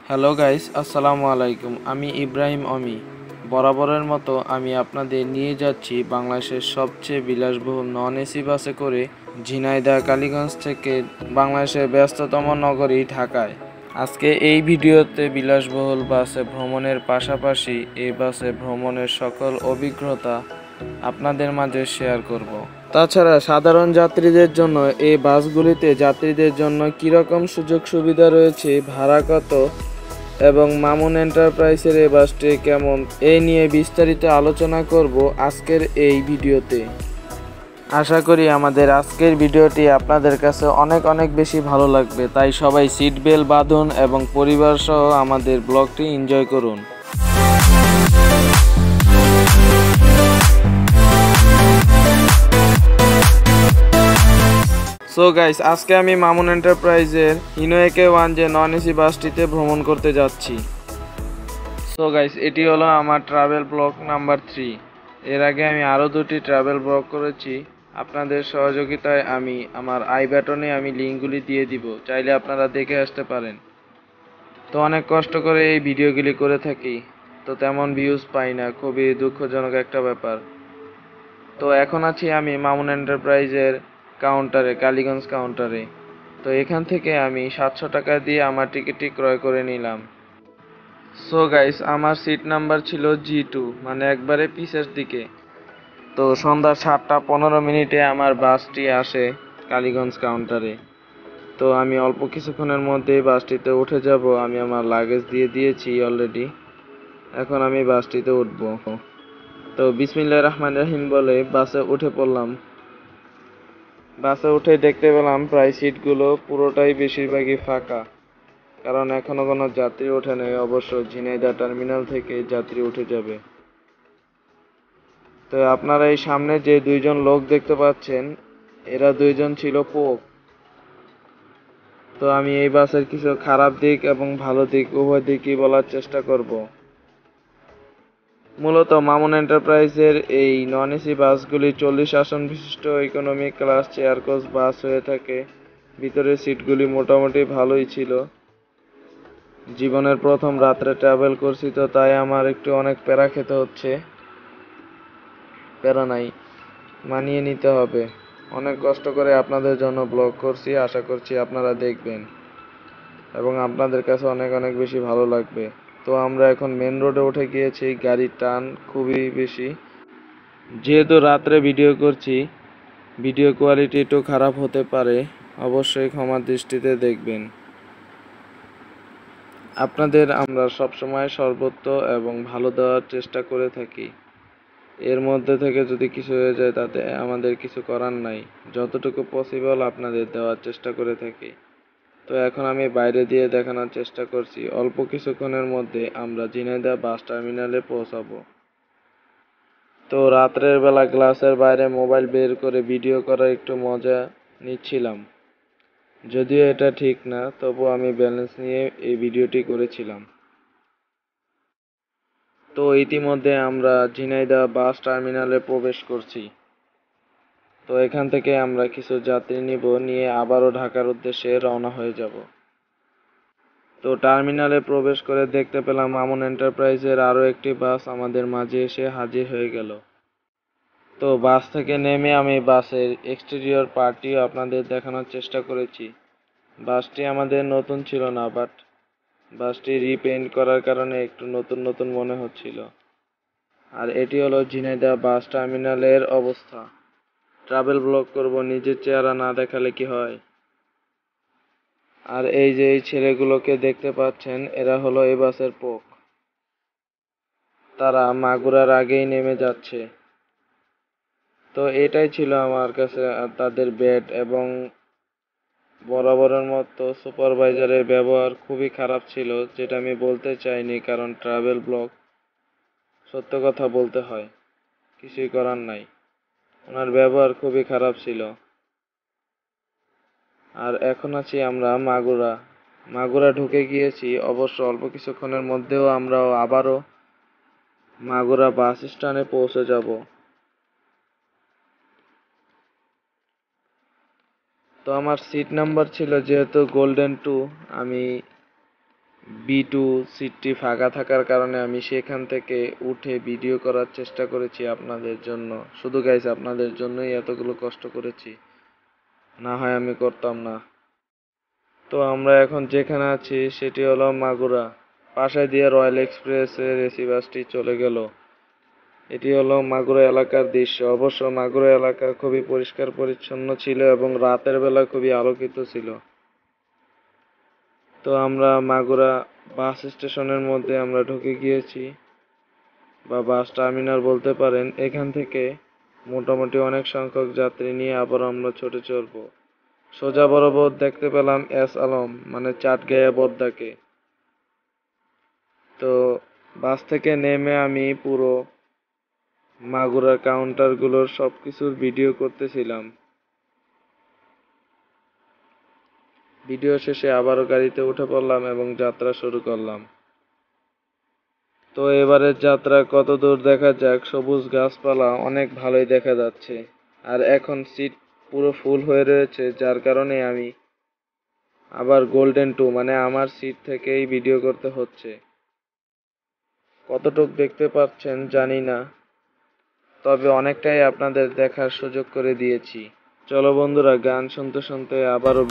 Hello guys, আসসালামু আলাইকুম। আমি ইব্রাহিম অমি। বরাবরের মতো আমি আপনাদের নিয়ে যাচ্ছি বাংলাদেশের সবচেয়ে বিলাসবহুল নন এসি বাসে করে ঝিনাইদহ কালীগঞ্জ থেকে বাংলাদেশের ব্যস্ততম নগরী ঢাকায়। আজকে এই ভিডিওতে বিলাসবহুল বাসে ভ্রমণের পাশাপাশি এই বাসে ভ্রমণের সকল অভিজ্ঞতা আপনাদের মাঝে শেয়ার করব। তাছাড়া সাধারণ যাত্রীদের জন্য এই বাসগুলিতে যাত্রীদের জন্য কীরকম সুযোগ সুবিধা রয়েছে, ভাড়া কত এবং মামুন এন্টারপ্রাইজের এই বাসটি কেমন, এই নিয়ে বিস্তারিত আলোচনা করব আজকের এই ভিডিওতে। আশা করি আমাদের আজকের ভিডিওটি আপনাদের কাছে অনেক অনেক বেশি ভালো লাগবে, তাই সবাই সিট বেল্ট বাঁধুন এবং পরিবার সহ আমাদের ব্লগটি এনজয় করুন। সো গাইস, আজকে আমি মামুন এন্টারপ্রাইজের হিনোএকে-1 যে নন এসি বাসটিতে ভ্রমণ করতে যাচ্ছি। সো গাইস, এটি হলো আমার ট্রাভেল ব্লগ নাম্বার 3। এর আগে আমি আরও দুটি ট্রাভেল ব্লগ করেছি। আপনাদের সহযোগিতায় আমি আমার আই বাটনে আমি লিঙ্কগুলি দিয়ে দিব, চাইলে আপনারা দেখে আসতে পারেন। তো অনেক কষ্ট করে এই ভিডিওগুলি করে থাকি, তো তেমন ভিউজ পাই না, খুবই দুঃখজনক একটা ব্যাপার। তো এখন আছি আমি মামুন এন্টারপ্রাইজের কাউন্টারে, কালীগঞ্জ কাউন্টারে। তো এখান থেকে আমি 700 টাকা দিয়ে আমার টিকিটটি ক্রয় করে নিলাম। সো গাইস, আমার সিট নাম্বার ছিল G2, মানে একবারে পিছের দিকে। তো সন্ধ্যা 7টা 15 মিনিটে আমার বাসটি আসে কালীগঞ্জ কাউন্টারে। তো আমি অল্প কিছুক্ষণের মধ্যেই বাসটিতে উঠে যাব। আমি আমার লাগেজ দিয়ে দিয়েছি অলরেডি। এখন আমি বাসটিতে উঠব। তো বিসমিল্লাহির রহমানির রহিম বলে বাসে উঠে পড়লাম। বাসে উঠে দেখতে পেলাম প্রায় সিটগুলো পুরোটাই বেশিরভাগই ফাঁকা, কারণ এখনো কোনো যাত্রী ওঠে নাই। অবশ্য ঝিনাইদহ টার্মিনাল থেকে যাত্রী উঠে যাবে। তো আপনারা এই সামনে যে দুইজন লোক দেখতে পাচ্ছেন, এরা দুইজন ছিল পোক। তো আমি এই বাসের কিছু খারাপ দিক এবং ভালো দিক উভয় দিকই বলার চেষ্টা করব। মূলত মামুন এন্টারপ্রাইজের এই নন এসি বাসগুলি 40 আসন বিশিষ্ট ইকোনমি ক্লাস চেয়ার কোচ বাস হয়ে থাকে। ভিতরের সিটগুলি মোটামুটি ভালোই ছিল। জীবনের প্রথম রাত্রে ট্রাভেল করছি, তো তাই আমার একটু অনেক প্যারা খেতে হচ্ছে। প্যারা নাই, মানিয়ে নিতে হবে। অনেক কষ্ট করে আপনাদের জন্য ব্লগ করছি, আশা করছি আপনারা দেখবেন এবং আপনাদের কাছে অনেক অনেক বেশি ভালো লাগবে। তো আমরা এখন মেন রোডে উঠে গিয়েছি। গাড়ির টান খুবই বেশি। যেহেতু রাত্রে ভিডিও করছি, ভিডিও কোয়ালিটি একটু খারাপ হতে পারে, অবশ্যই ক্ষমার দৃষ্টিতে দেখবেন। আপনাদের আমরা সবসময় সর্বোচ্চ এবং ভালো দেওয়ার চেষ্টা করে থাকি। এর মধ্যে থেকে যদি কিছু হয়ে যায় তাতে আমাদের কিছু করার নাই। যতটুকু পসিবল আপনাদের দেওয়ার চেষ্টা করে থাকি। তো এখন আমি বাইরে দিয়ে দেখানোর চেষ্টা করছি। অল্প কিছুক্ষণের মধ্যে আমরা ঝিনাইদহ বাস টার্মিনালে পৌঁছাবো। তো রাত্রের বেলা গ্লাসের বাইরে মোবাইল বের করে ভিডিও করার একটু মজা নিচ্ছিলাম। যদিও এটা ঠিক না, তবু আমি ব্যালেন্স নিয়ে এই ভিডিওটি করেছিলাম। তো ইতিমধ্যে আমরা ঝিনাইদহ বাস টার্মিনালে প্রবেশ করছি। তো এখান থেকে আমরা কিছু যাত্রী নিব, নিয়ে আবারও ঢাকার উদ্দেশ্যে রওনা হয়ে যাব। তো টার্মিনালে প্রবেশ করে দেখতে পেলাম মামুন এন্টারপ্রাইজের আরও একটি বাস আমাদের মাঝে এসে হাজির হয়ে গেল। তো বাস থেকে নেমে আমি বাসের এক্সটেরিয়র পার্টিও আপনাদের দেখানোর চেষ্টা করেছি। বাসটি আমাদের নতুন ছিল না, বাট বাসটি রিপেইন্ট করার কারণে একটু নতুন নতুন মনে হচ্ছিল। আর এটি হলো ঝিনাইদহ বাস টার্মিনালের অবস্থা। ট্রাভেল ব্লগ করব, নিজের চেহারা না দেখালে কি হয়। আর এই যে এই ছেলেগুলোকে দেখতে পাচ্ছেন, এরা হলো এই বাসের পোক। তারা মাগুরার আগেই নেমে যাচ্ছে। তো এটাই ছিল আমার কাছে তাদের ব্যাড, এবং বরাবরের মতো সুপারভাইজারের ব্যবহার খুবই খারাপ ছিল, যেটা আমি বলতে চাইনি, কারণ ট্রাভেল ব্লগ সত্য কথা বলতে হয়, কিছুই করার নাই। ওনার ব্যবহার খুবই খারাপ ছিল। আর এখন আছি আমরা মাগুরা। মাগুরা ঢুকে গিয়েছি। অবশ্য অল্প কিছুক্ষণের মধ্যেও আমরা আবারও মাগুরা বাস স্ট্যান্ডে পৌঁছে যাব। তো আমার সিট নাম্বার ছিল যেহেতু গোল্ডেন 2, আমি B2 সিটটি ফাঁকা থাকার কারণে আমি সেখান থেকে উঠে ভিডিও করার চেষ্টা করেছি আপনাদের জন্য। শুধু গাইস আপনাদের জন্যই এতগুলো কষ্ট করেছি, না হয় আমি করতাম না। তো আমরা এখন যেখানে আছি সেটি হলো মাগুরা। পাশে দিয়ে রয়্যাল এক্সপ্রেসের এসি বাসটি চলে গেল। এটি হলো মাগুরা এলাকার দৃশ্য। অবশ্য মাগুরা এলাকা খুবই পরিষ্কার পরিচ্ছন্ন ছিল এবং রাতের বেলা খুবই আলোকিত ছিল। তো আমরা মাগুরা বাস স্টেশনের মধ্যে আমরা ঢুকে গিয়েছি, বা বাস টার্মিনাল বলতে পারেন। এখান থেকে মোটামুটি অনেক সংখ্যক যাত্রী নিয়ে আবার আমরা ছুটে চলবো। সোজা বরাবর দেখতে পেলাম এস আলম মানে চাটগাঁয়া বদ্দাকে। তো বাস থেকে নেমে আমি পুরো মাগুরার কাউন্টারগুলোর সবকিছুর ভিডিও করতেছিলাম। ভিডিও শেষে আবারও গাড়িতে উঠে পড়লাম এবং যাত্রা শুরু করলাম। তো এবারের যাত্রা কত দূর দেখা যাক। সবুজ গাছপালা অনেক ভালোই দেখা যাচ্ছে, আর এখন সিট পুরো ফুল হয়ে রয়েছে, যার কারণে আমি আবার গোল্ডেন 2 মানে আমার সিট থেকেই ভিডিও করতে হচ্ছে। কতটুক দেখতে পাচ্ছেন জানি না, তবে অনেকটাই আপনাদের দেখার সুযোগ করে দিয়েছি। চলো বন্ধুরা, গান শুনতে শুনতে আবারও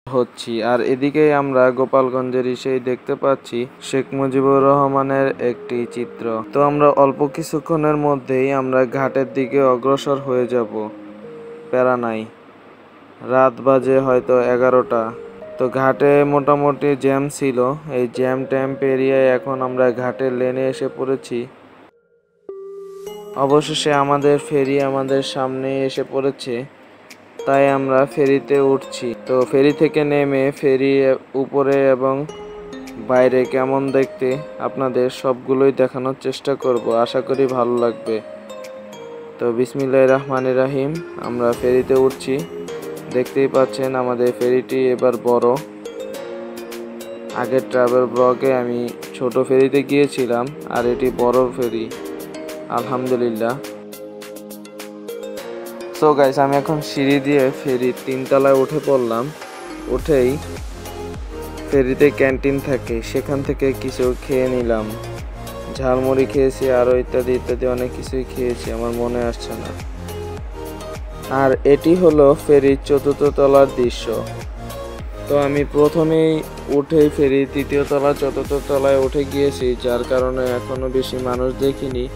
হচ্ছি। আর এদিকে আমরা গোপালগঞ্জের সেই দেখতে পাচ্ছি শেখ মুজিবুর রহমানের একটি চিত্র। তো আমরা অল্প কিছুক্ষণের মধ্যেই আমরা ঘাটের দিকে অগ্রসর হয়ে যাব। প্যারা নাই, রাত বাজে হয়তো 11টা। তো ঘাটে মোটামুটি জ্যাম ছিল। এই জ্যাম ট্যাম পেরিয়ে এখন আমরা ঘাটের লেনে এসে পড়েছি। অবশেষে আমাদের ফেরি আমাদের সামনে এসে পড়েছে, তাই আমরা ফেরিতে উঠছি। তো ফেরি থেকে নেমে ফেরি উপরে এবং বাইরে কেমন দেখতে আপনাদের সবগুলোই দেখানোর চেষ্টা করব। আশা করি ভালো লাগবে। তো বিসমিল্লাহির রহমানির রহিম, আমরা ফেরিতে উঠছি। দেখতেই পাচ্ছেন আমাদের ফেরিটি এবার বড়। আগের ট্রাভেল ব্লগে আমি ছোট ফেরিতে গিয়েছিলাম, আর এটি বড় ফেরি আলহামদুলিল্লাহ। সো গাইস, আমি এখন সিঁড়ি দিয়ে ফেরির 3 তলায় উঠে পড়লাম। উঠেই ফেরিতে ক্যান্টিন থাকে, সেখান থেকে কিছু খেয়ে নিলাম। ঝালমুড়ি খেয়েছি, আরও ইত্যাদি ইত্যাদি অনেক কিছুই খেয়েছি, আমার মনে আসছে না। আর এটি হলো ফেরির 4র্থ তলার দৃশ্য। তো আমি প্রথমেই উঠেই ফেরি 3য় তলা 4র্থ তলায় উঠে গিয়েছি, যার কারণে এখনো বেশি মানুষ দেখিনি।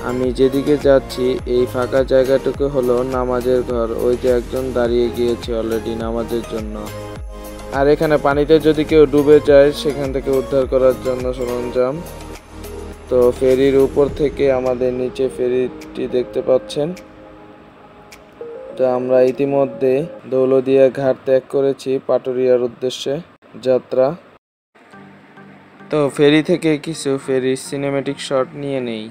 আমি যেদিকে যাচ্ছি এই ফাঁকা জায়গাটুকু হলো নামাজের ঘর। ওই যে একজন দাঁড়িয়ে গিয়েছে অলরেডি নামাজের জন্য। আর এখানে পানিতে যদি কেউ ডুবে যায় সেখান থেকে উদ্ধার করার জন্য সরঞ্জাম। তো ফেরির উপর থেকে আমাদের নিচে ফেরিটি দেখতে পাচ্ছেন। তো আমরা ইতিমধ্যে দৌলদিয়া ঘাট ত্যাগ করেছি পাটুরিয়ার উদ্দেশ্যে যাত্রা। তো ফেরি থেকে কিছু ফেরির সিনেমেটিক শট নিয়ে নেই।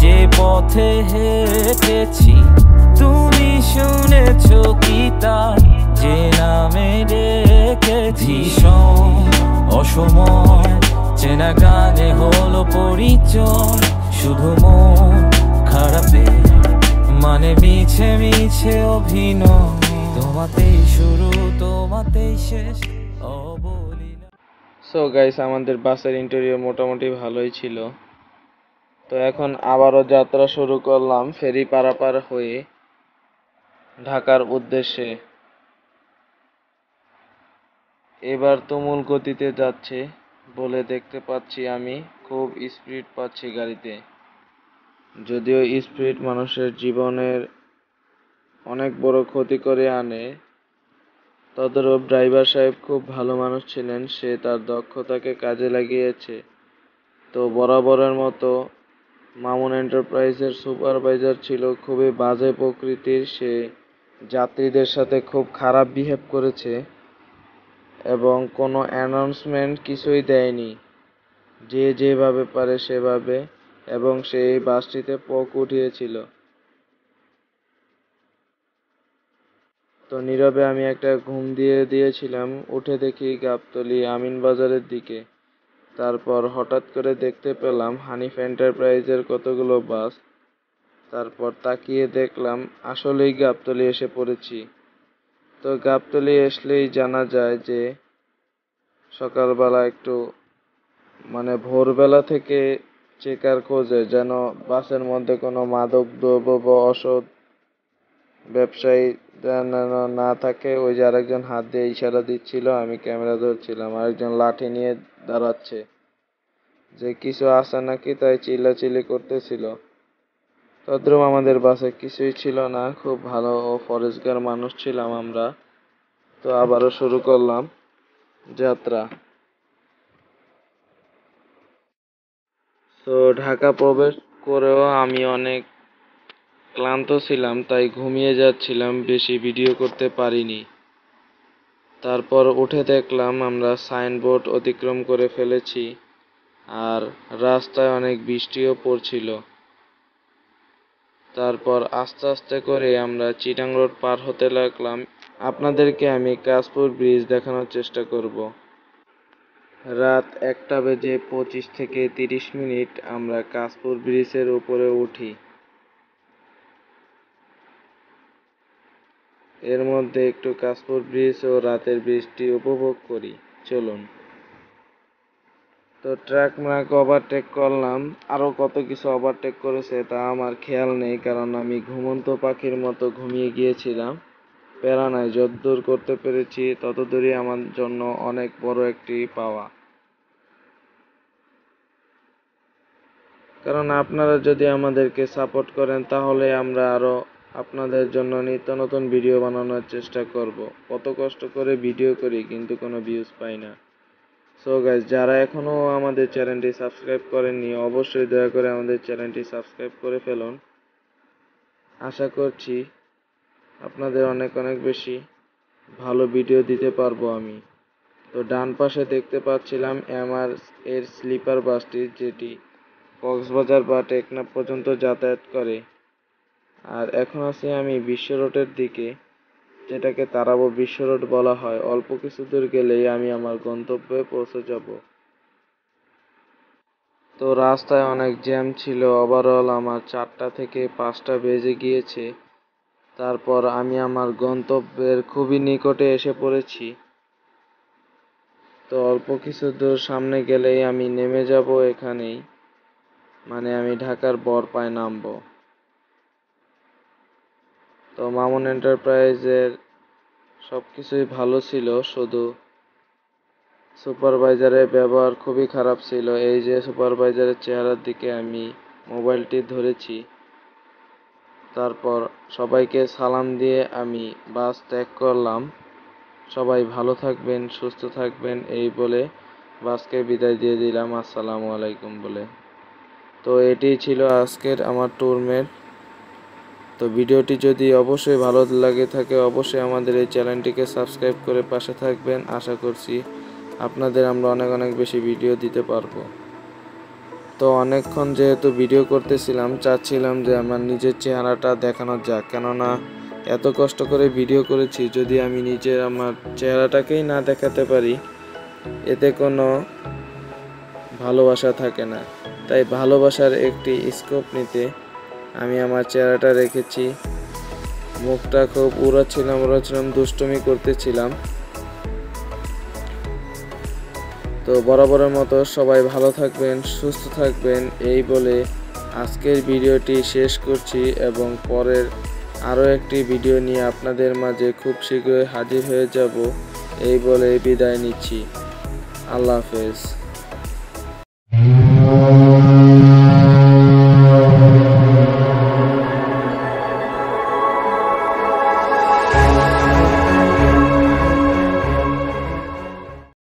যে পথে হেঁটেছি তুমি শুনেছো কি তা যে নামে ডেকেছি। ভীষণ সময় চেনা গানে হলো পরিচয়, শুধু মন খারাপে মানে মিছে মিছে অভিনয়, তোমাতেই শুরু তোমাতেই শেষ অবলীলা। সো গাইস, আমাদের বাসের ইন্টেরিয়র মোটামুটি ভালোই ছিল। তো এখন আবারও যাত্রা শুরু করলাম ফেরি পারাপার হয়ে ঢাকার উদ্দেশ্যে। এবার তুমুল গতিতে যাচ্ছে বলে দেখতে পাচ্ছি, আমি খুব স্পিড পাচ্ছি গাড়িতে। যদিও স্পিড মানুষের জীবনের অনেক বড় ক্ষতি করে আনে, তদরূপ ড্রাইভার সাহেব খুব ভালো মানুষ ছিলেন, সে তার দক্ষতাকে কাজে লাগিয়েছে। তো বরাবরের মতো মামুন এন্টারপ্রাইজের সুপারভাইজার ছিল খুবই বাজে প্রকৃতির, সে যাত্রীদের সাথে খুব খারাপ বিহেভ করেছে এবং কোনো অ্যানাউন্সমেন্ট কিছুই দেয়নি, যে যেভাবে পারে সেভাবে, এবং সে এই বাসটিতে পক উঠিয়েছিল। তো নীরবে আমি একটা ঘুম দিয়েছিলাম, উঠে দেখি গাবতলী আমিনবাজারের দিকে। তারপর হঠাৎ করে দেখতে পেলাম হানিফ এন্টারপ্রাইজের কতগুলো বাস। তারপর তাকিয়ে দেখলাম আসলেই গাবতলী এসে পড়েছি। তো গাবতলী আসলেই জানা যায় যে সকালবেলা একটু মানে ভোরবেলা থেকে চেকার খোঁজে, যেন বাসের মধ্যে কোনো মাদক দ্রব্য বা অসৎ ব্যবসায়ী যেন না থাকে। ওই যে আরেকজন হাত দিয়ে ইশারা দিচ্ছিল, আমি ক্যামেরা ধরছিলাম, আরেকজন লাঠি নিয়ে দাঁড়াচ্ছে যে কিছু আছে নাকি, তাই চিল্লাচিল্লি করতেছিল। তদ্রুপ আমাদের বাসে কিছুই ছিল না, খুব ভালো ও ফরেজগার মানুষ ছিলাম আমরা। তো আবারও শুরু করলাম যাত্রা। তো ঢাকা প্রবেশ করেও আমি অনেক ক্লান্ত ছিলাম, তাই ঘুমিয়ে যাচ্ছিলাম, বেশি ভিডিও করতে পারিনি। তারপর উঠে দেখলাম আমরা সাইনবোর্ড অতিক্রম করে ফেলেছি, আর রাস্তায় অনেক বৃষ্টিও পড়ছিল। তারপর আস্তে আস্তে করে আমরা চিটাং রোড পার হতে লাগলাম। আপনাদেরকে আমি কাশপুর ব্রিজ দেখানোর চেষ্টা করব। রাত 1:25 থেকে 30 মিনিট আমরা কাশপুর ব্রিজের উপরে উঠি। এর মধ্যে একটু কাশপুর ব্রিজ ও রাতের বৃষ্টি উপভোগ করি, চলুন। তো ট্রাক মার্ক ওভারটেক করলাম, আরও কত কিছু ওভারটেক করেছে তা আমার খেয়াল নেই, কারণ আমি ঘুমন্ত পাখির মতো ঘুমিয়ে গিয়েছিলাম। প্যারা নাই, যতদূর করতে পেরেছি ততদূরই আমার জন্য অনেক বড় একটি পাওয়া। কারণ আপনারা যদি আমাদেরকে সাপোর্ট করেন তাহলে আমরা আরও আপনাদের জন্য নিত্য নতুন ভিডিও বানানোর চেষ্টা করব। কত কষ্ট করে ভিডিও করি কিন্তু কোনো ভিউজ পাই না। সো গাইস, যারা এখনও আমাদের চ্যানেলটি সাবস্ক্রাইব করেননি অবশ্যই দয়া করে আমাদের চ্যানেলটি সাবস্ক্রাইব করে ফেলুন। আশা করছি আপনাদের অনেক অনেক বেশি ভালো ভিডিও দিতে পারবো আমি। তো ডান পাশে দেখতে পাচ্ছিলাম এমআর এর স্লিপার বাসটি, যেটি কক্সবাজার বা টেকনাফ পর্যন্ত যাতায়াত করে। আর এখন আছি আমি বিশ্ব রোডের দিকে, যেটাকে তারাবো বিশ্ব রোড বলা হয়। অল্প কিছু দূর গেলেই আমি আমার গন্তব্যে পৌঁছে যাব। তো রাস্তায় অনেক জ্যাম ছিল, ওভারঅল আমার 4টা থেকে 5টা বেজে গিয়েছে। তারপর আমি আমার গন্তব্যের খুবই নিকটে এসে পড়েছি। তো অল্প কিছু দূর সামনে গেলেই আমি নেমে যাব এখানেই, মানে আমি ঢাকার বড়পায় নামবো। তো মামুন এন্টারপ্রাইজের সব কিছুই ভালো ছিল, শুধু সুপারভাইজারের ব্যবহার খুবই খারাপ ছিল। এই যে সুপারভাইজারের চেহারার দিকে আমি মোবাইলটি ধরেছি। তারপর সবাইকে সালাম দিয়ে আমি বাস ত্যাগ করলাম। সবাই ভালো থাকবেন, সুস্থ থাকবেন এই বলে বাসকে বিদায় দিয়ে দিলাম আসসালামু আলাইকুম বলে। তো এটি ছিল আজকের আমার ট্যুরমেট। তো ভিডিওটি যদি অবশ্যই ভালো লাগে থাকে অবশ্যই আমাদের এই চ্যানেলটিকে সাবস্ক্রাইব করে পাশে থাকবেন। আশা করছি আপনাদের আমরা অনেক অনেক বেশি ভিডিও দিতে পারবো। তো অনেকক্ষণ যেহেতু ভিডিও করতেছিলাম, চাচ্ছিলাম যে আমার নিজের চেহারাটা দেখানো যাক, কেননা এত কষ্ট করে ভিডিও করেছি, যদি আমি নিজের আমার চেহারাটাকেই না দেখাতে পারি এতে কোনো ভালোবাসা থাকে না। তাই ভালোবাসার একটি স্কোপ নিতে আমি আমার চেহারাটা রেখেছি। মুখটা খুব উড়াচ্ছিলাম, দুষ্টুমি করতেছিলাম। তো বরাবরের মতো সবাই ভালো থাকবেন, সুস্থ থাকবেন এই বলে আজকের ভিডিওটি শেষ করছি এবং পরের আরও একটি ভিডিও নিয়ে আপনাদের মাঝে খুব শীঘ্রই হাজির হয়ে যাব এই বলে বিদায় নিচ্ছি। আল্লাহ হাফেজ।